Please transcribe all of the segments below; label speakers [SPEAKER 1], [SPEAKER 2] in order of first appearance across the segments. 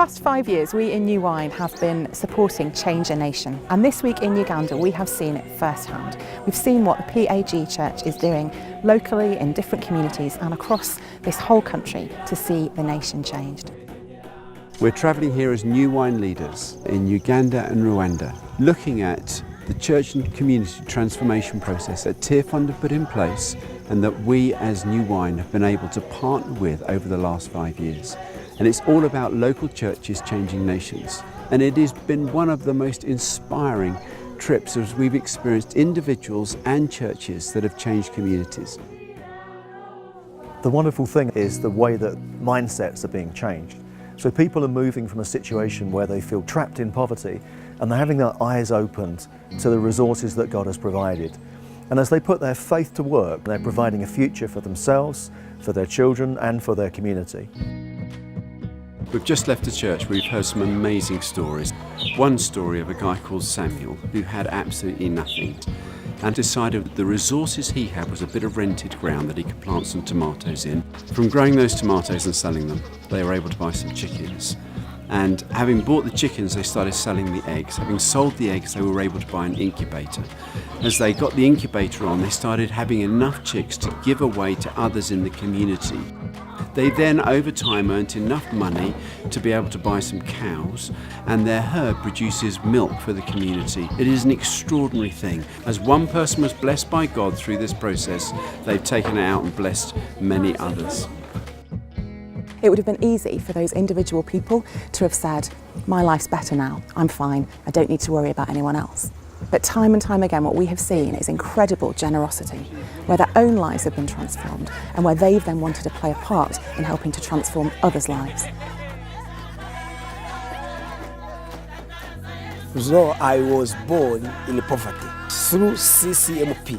[SPEAKER 1] past 5 years, we in New Wine have been supporting Change a Nation. And this week in Uganda, we have seen it firsthand. We've seen what the PAG Church is doing locally in different communities and across this whole country to see the nation changed.
[SPEAKER 2] We're travelling here as New Wine leaders in Uganda and Rwanda, looking at the church and community transformation process that Tearfund have put in place and that we as New Wine have been able to partner with over the last 5 years. And it's all about local churches changing nations. And it has been one of the most inspiring trips as we've experienced individuals and churches that have changed communities.
[SPEAKER 3] The wonderful thing is the way that mindsets are being changed. So people are moving from a situation where they feel trapped in poverty and they're having their eyes opened to the resources that God has provided. And as they put their faith to work, they're providing a future for themselves, for their children and for their community.
[SPEAKER 2] We've just left a church where we've heard some amazing stories. One story of a guy called Samuel who had absolutely nothing and decided that the resources he had was a bit of rented ground that he could plant some tomatoes in. From growing those tomatoes and selling them, they were able to buy some chickens. And having bought the chickens, they started selling the eggs. Having sold the eggs, they were able to buy an incubator. As they got the incubator on, they started having enough chicks to give away to others in the community. They then, over time, earned enough money to be able to buy some cows, and their herd produces milk for the community. It is an extraordinary thing. As one person was blessed by God through this process, they've taken it out and blessed many others.
[SPEAKER 1] It would have been easy for those individual people to have said, my life's better now, I'm fine, I don't need to worry about anyone else. But time and time again, what we have seen is incredible generosity, where their own lives have been transformed and where they've then wanted to play a part in helping to transform others' lives.
[SPEAKER 4] So I was born in poverty. Through CCMP,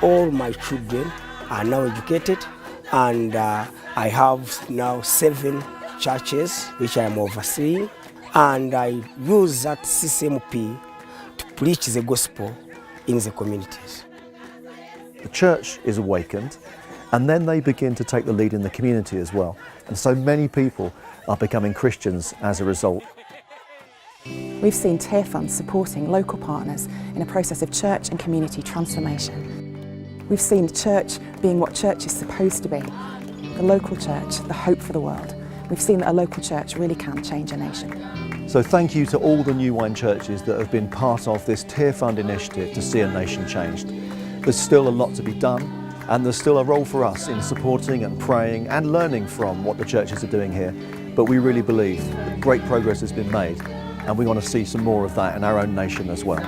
[SPEAKER 4] all my children are now educated, and I have now 7 churches which I am overseeing, and I use that CCMP to preach the gospel in the communities.
[SPEAKER 3] The church is awakened, and then they begin to take the lead in the community as well. And so many people are becoming Christians as a result.
[SPEAKER 1] We've seen Tearfund supporting local partners in a process of church and community transformation. We've seen the church being what church is supposed to be, the local church, the hope for the world. We've seen that a local church really can change a nation.
[SPEAKER 3] So thank you to all the New Wine churches that have been part of this Tearfund initiative to see a nation changed. There's still a lot to be done, and there's still a role for us in supporting and praying and learning from what the churches are doing here. But we really believe that great progress has been made, and we want to see some more of that in our own nation as well.